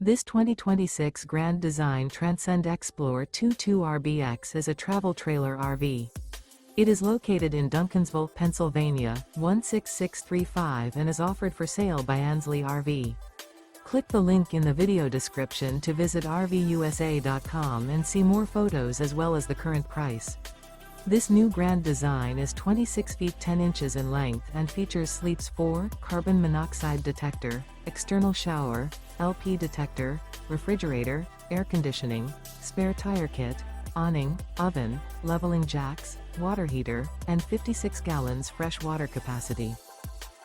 This 2026 Grand Design Transcend Xplor 22RBX is a travel trailer RV. It is located in Duncansville, Pennsylvania, 16635 and is offered for sale by Ansley RV. Click the link in the video description to visit RVUSA.com and see more photos as well as the current price. This new Grand Design is 26 feet 10 inches in length and features Sleep's 4, carbon monoxide detector, external shower, LP detector, refrigerator, air conditioning, spare tire kit, awning, oven, leveling jacks, water heater, and 56 gallons fresh water capacity.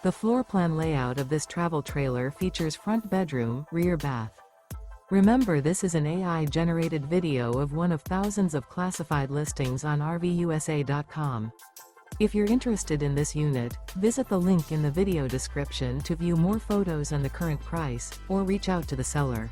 The floor plan layout of this travel trailer features front bedroom, rear bath. Remember, this is an AI-generated video of one of thousands of classified listings on RVUSA.com. If you're interested in this unit, visit the link in the video description to view more photos and the current price, or reach out to the seller.